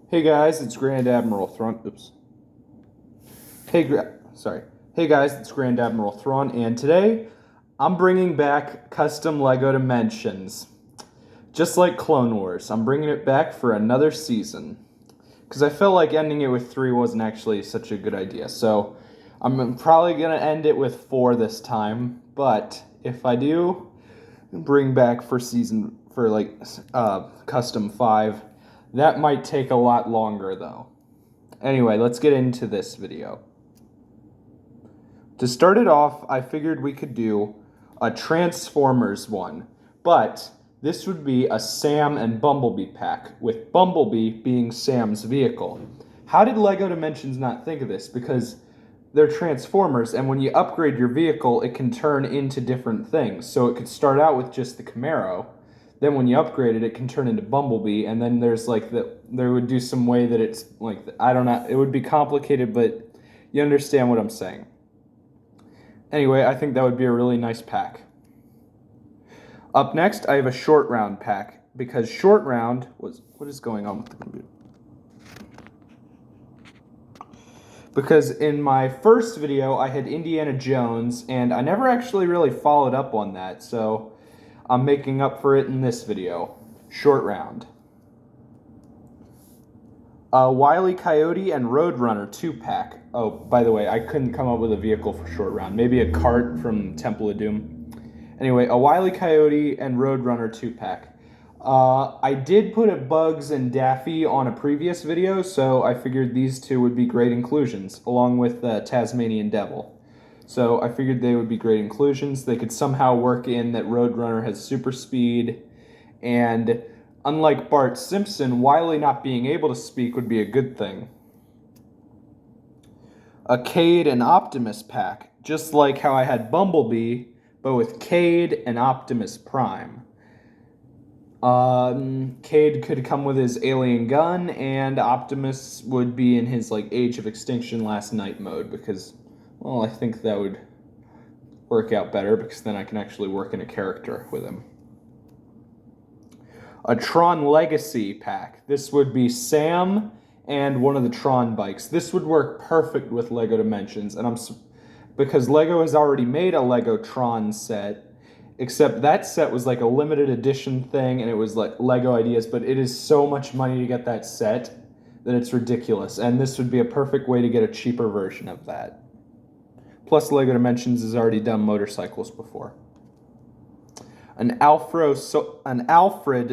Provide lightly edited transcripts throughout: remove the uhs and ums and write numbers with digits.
Hey guys, it's Grand Admiral Thrawn. Oops. Sorry. Hey guys, it's Grand Admiral Thrawn, and today I'm bringing back custom Lego Dimensions. Just like Clone Wars, I'm bringing it back for another season. Because I felt like ending it with 3 wasn't actually such a good idea. So I'm probably going to end it with 4 this time. But if I do bring back for custom 5, that might take a lot longer though. Anyway, let's get into this video. To start it off, I figured we could do a Transformers one, but this would be a Sam and Bumblebee pack, with Bumblebee being Sam's vehicle. How did LEGO Dimensions not think of this? Because they're Transformers, and when you upgrade your vehicle, it can turn into different things. So it could start out with just the Camaro, then when you upgrade it, it can turn into Bumblebee, and then there would do some way that it's like, I don't know, it would be complicated, but you understand what I'm saying. Anyway, I think that would be a really nice pack. Up next, I have a short round pack, because short round was... What is going on with the computer? Because in my first video, I had Indiana Jones, and I never actually really followed up on that, so I'm making up for it in this video. Short round. Wile E. Coyote and Roadrunner 2-pack. Oh, by the way, I couldn't come up with a vehicle for short round. Maybe a cart from Temple of Doom. Anyway, a Wile E. Coyote and Roadrunner 2-pack. I did put a Bugs and Daffy on a previous video, so I figured these two would be great inclusions, along with Tasmanian Devil. So I figured they would be great inclusions. They could somehow work in that Roadrunner has super speed, and unlike Bart Simpson, Wile not being able to speak would be a good thing. A Cade and Optimus pack, just like how I had Bumblebee, but with Cade and Optimus Prime. Cade could come with his alien gun, and Optimus would be in his Age of Extinction Last Night mode, because, well, I think that would work out better, because then I can actually work in a character with him. A Tron Legacy pack. This would be Sam and one of the Tron bikes. This would work perfect with LEGO Dimensions, and because LEGO has already made a LEGO Tron set, except that set was like a limited edition thing, and it was like LEGO Ideas, but it is so much money to get that set that it's ridiculous, and this would be a perfect way to get a cheaper version of that. Plus, LEGO Dimensions has already done motorcycles before. An Alfred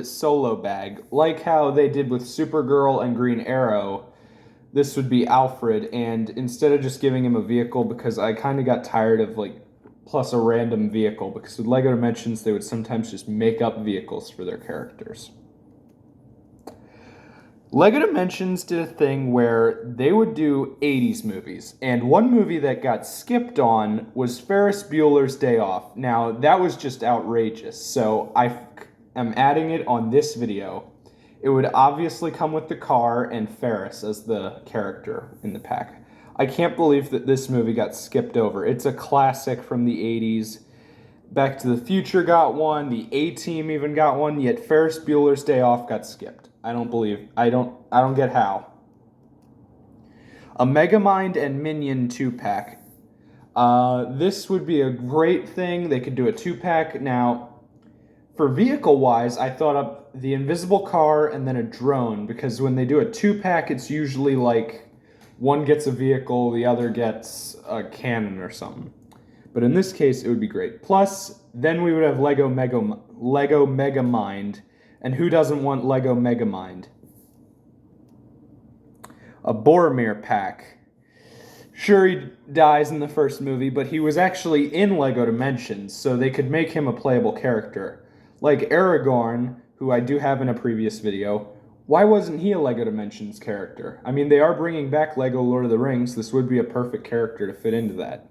solo bag, like how they did with Supergirl and Green Arrow. This would be Alfred, and instead of just giving him a vehicle, because I kind of got tired of plus a random vehicle, because with LEGO Dimensions they would sometimes just make up vehicles for their characters. LEGO Dimensions did a thing where they would do 80s movies, and one movie that got skipped on was Ferris Bueller's Day Off. Now, that was just outrageous, so I am adding it on this video. It would obviously come with the car and Ferris as the character in the pack. I can't believe that this movie got skipped over. It's a classic from the 80s. Back to the Future got one, the A-Team even got one, yet Ferris Bueller's Day Off got skipped. I don't get how. A Megamind and Minion 2-pack. This would be a great thing. They could do a 2-pack. Now, for vehicle-wise, I thought up the invisible car and then a drone, because when they do a 2-pack, it's usually like one gets a vehicle, the other gets a cannon or something. But in this case, it would be great. Plus, then we would have Lego Megamind. And who doesn't want Lego Megamind? A Boromir pack. Sure, he dies in the first movie, but he was actually in LEGO Dimensions, so they could make him a playable character. Like Aragorn, who I do have in a previous video. Why wasn't he a LEGO Dimensions character? I mean, they are bringing back LEGO Lord of the Rings. This would be a perfect character to fit into that.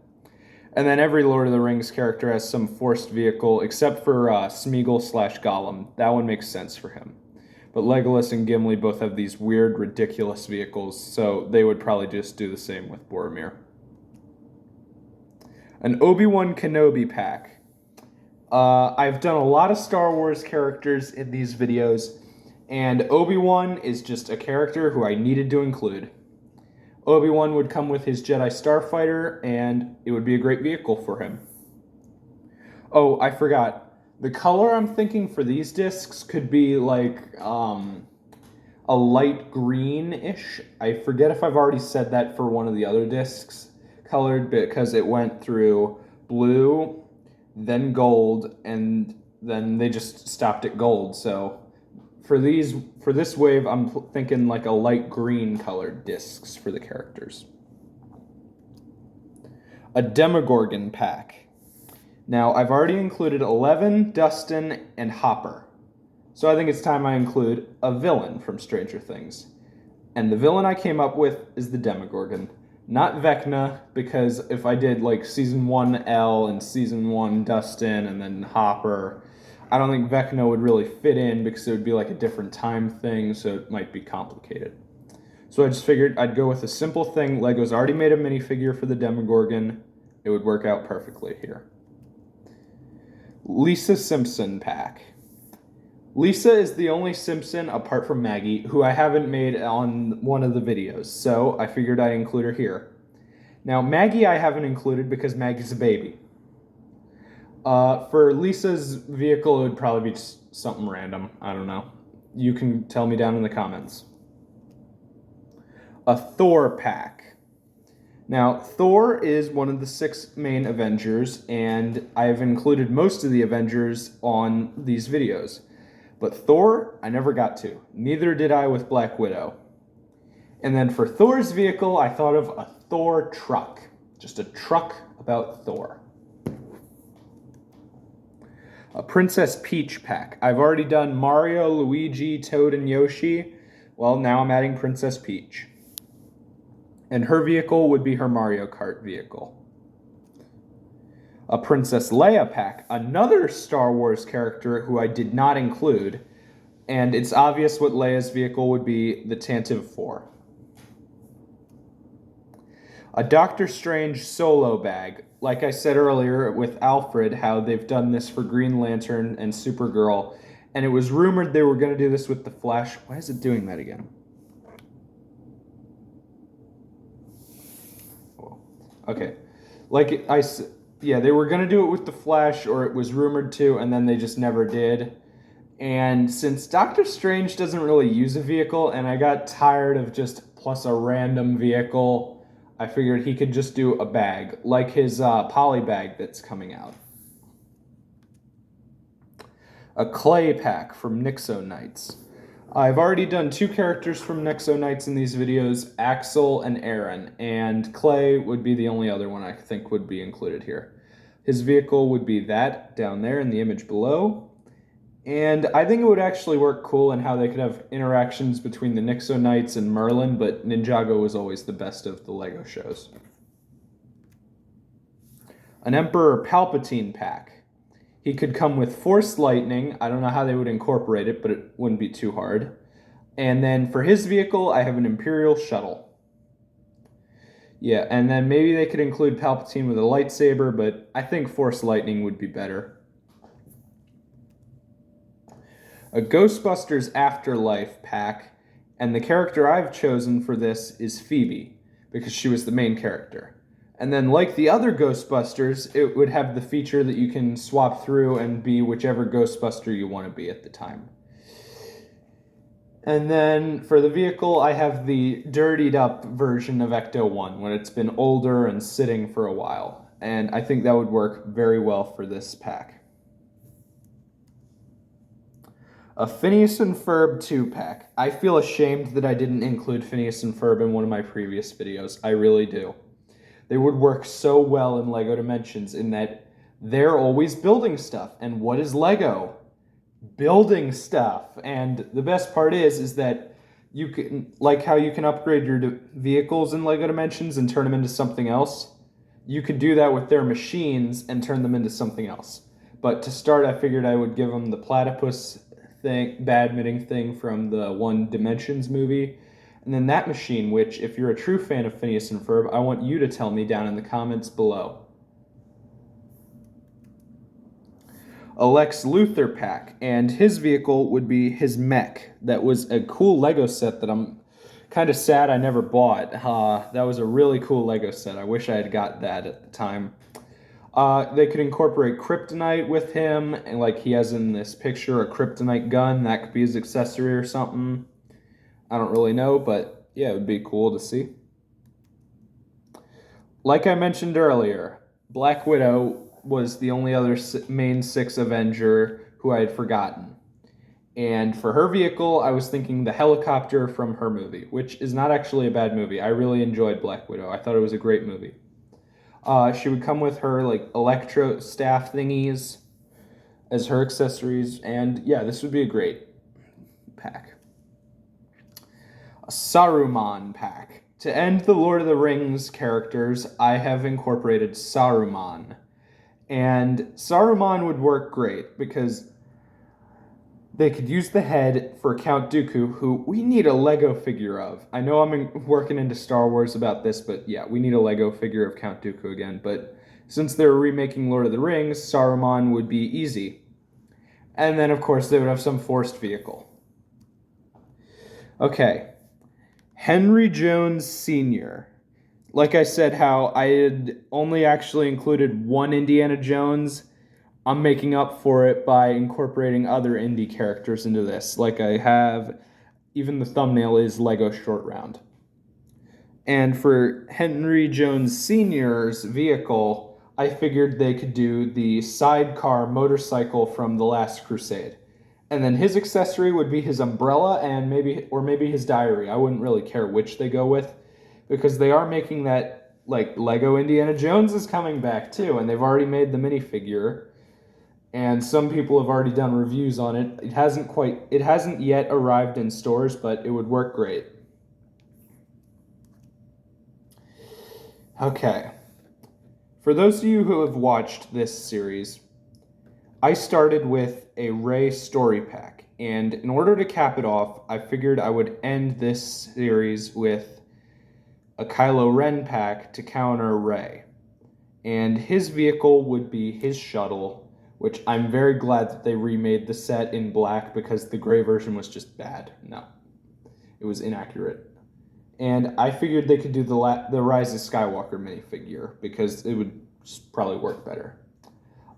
And then every Lord of the Rings character has some forced vehicle, except for Smeagol/Gollum. That one makes sense for him. But Legolas and Gimli both have these weird, ridiculous vehicles, so they would probably just do the same with Boromir. An Obi-Wan Kenobi pack. I've done a lot of Star Wars characters in these videos, And Obi-Wan is just a character who I needed to include. Obi-Wan would come with his Jedi Starfighter, and it would be a great vehicle for him. Oh, I forgot. The color I'm thinking for these discs could be like a light greenish. I forget if I've already said that for one of the other discs colored, because it went through blue, then gold, and then they just stopped at gold. So for this wave, I'm thinking like a light green colored discs for the characters. A Demogorgon pack. Now, I've already included Eleven, Dustin, and Hopper. So I think it's time I include a villain from Stranger Things. And the villain I came up with is the Demogorgon. Not Vecna, because if I did like Season 1 Elle and Season 1 Dustin and then Hopper, I don't think Vecna would really fit in because it would be like a different time thing, so it might be complicated. So I just figured I'd go with a simple thing. Lego's already made a minifigure for the Demogorgon. It would work out perfectly here. Lisa Simpson pack. Lisa is the only Simpson, apart from Maggie, who I haven't made on one of the videos, so I figured I'd include her here. Now, Maggie I haven't included because Maggie's a baby. For Lisa's vehicle, it would probably be just something random. I don't know. You can tell me down in the comments. A Thor pack. Now, Thor is one of the 6 main Avengers, and I've included most of the Avengers on these videos. But Thor, I never got to. Neither did I with Black Widow. And then for Thor's vehicle, I thought of a Thor truck. Just a truck about Thor. A Princess Peach pack. I've already done Mario, Luigi, Toad, and Yoshi. Well, now I'm adding Princess Peach. And her vehicle would be her Mario Kart vehicle. A Princess Leia pack. Another Star Wars character who I did not include. And it's obvious what Leia's vehicle would be, the Tantive 4. A Doctor Strange solo bag. Like I said earlier with Alfred, how they've done this for Green Lantern and Supergirl, and it was rumored they were going to do this with the Flash. Why is it doing that again? Okay. Yeah, they were going to do it with the Flash, or it was rumored to, and then they just never did. And since Doctor Strange doesn't really use a vehicle, and I got tired of just plus a random vehicle, I figured he could just do a bag, like his poly bag that's coming out. A Clay pack from Nixo Knights. I've already done 2 characters from Nixo Knights in these videos, Axel and Aaron, and Clay would be the only other one I think would be included here. His vehicle would be that down there in the image below. And I think it would actually work cool in how they could have interactions between the Nixo Knights and Merlin, but Ninjago was always the best of the LEGO shows. An Emperor Palpatine pack. He could come with Force Lightning. I don't know how they would incorporate it, but it wouldn't be too hard. And then for his vehicle, I have an Imperial Shuttle. Yeah, and then maybe they could include Palpatine with a lightsaber, but I think Force Lightning would be better. A Ghostbusters Afterlife pack, and the character I've chosen for this is Phoebe, because she was the main character. And then like the other Ghostbusters, it would have the feature that you can swap through and be whichever Ghostbuster you want to be at the time. And then for the vehicle, I have the dirtied up version of Ecto-1, when it's been older and sitting for a while. And I think that would work very well for this pack. A Phineas and Ferb 2-pack. I feel ashamed that I didn't include Phineas and Ferb in one of my previous videos. I really do. They would work so well in LEGO Dimensions in that they're always building stuff. And what is LEGO? Building stuff. And the best part is that you can, like how you can upgrade your vehicles in LEGO Dimensions and turn them into something else, you could do that with their machines and turn them into something else. But to start, I figured I would give them the platypus badminton thing from the One Dimensions movie, and then that machine, which if you're a true fan of Phineas and Ferb, I want you to tell me down in the comments below. a Lex Luthor pack, and his vehicle would be his mech. That was a cool Lego set that I'm kind of sad I never bought. That was a really cool Lego set. I wish I had got that at the time. They could incorporate kryptonite with him, and like he has in this picture, a kryptonite gun. That could be his accessory or something. I don't really know, but yeah, it would be cool to see. Like I mentioned earlier, Black Widow was the only other main six Avenger who I had forgotten. And for her vehicle, I was thinking the helicopter from her movie, which is not actually a bad movie. I really enjoyed Black Widow. I thought it was a great movie. She would come with her like electro staff thingies as her accessories, and yeah, this would be a great pack. A Saruman pack. To end the Lord of the Rings characters, I have incorporated Saruman. And Saruman would work great because they could use the head for Count Dooku, who we need a Lego figure of. I know I'm working into Star Wars about this, but yeah, we need a Lego figure of Count Dooku again. But since they're remaking Lord of the Rings, Saruman would be easy. And then, of course, they would have some forced vehicle. Okay. Henry Jones Sr. Like I said, how I had only actually included one Indiana Jones, I'm making up for it by incorporating other Indy characters into this. Like I have, even the thumbnail is Lego Short Round. And for Henry Jones Sr.'s vehicle, I figured they could do the sidecar motorcycle from The Last Crusade. And then his accessory would be his umbrella and maybe his diary. I wouldn't really care which they go with, because they are making that, like, Lego Indiana Jones is coming back too, and they've already made the minifigure, and some people have already done reviews on it. It hasn't yet arrived in stores, but it would work great. Okay. For those of you who have watched this series, I started with a Rey story pack, and in order to cap it off, I figured I would end this series with a Kylo Ren pack to counter Rey. And his vehicle would be his shuttle, which I'm very glad that they remade the set in black because the gray version was just bad. No, it was inaccurate. And I figured they could do the Rise of Skywalker minifigure because it would probably work better.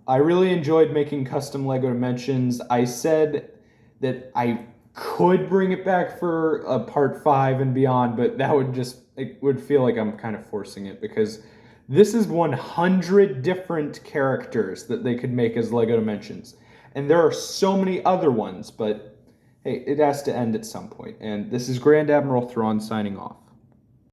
I really enjoyed making custom Lego Dimensions. I said that I could bring it back for a part 5 and beyond, but it would feel like I'm kind of forcing it because this is 100 different characters that they could make as Lego Dimensions. And there are so many other ones, but hey, it has to end at some point. And this is Grand Admiral Thrawn signing off.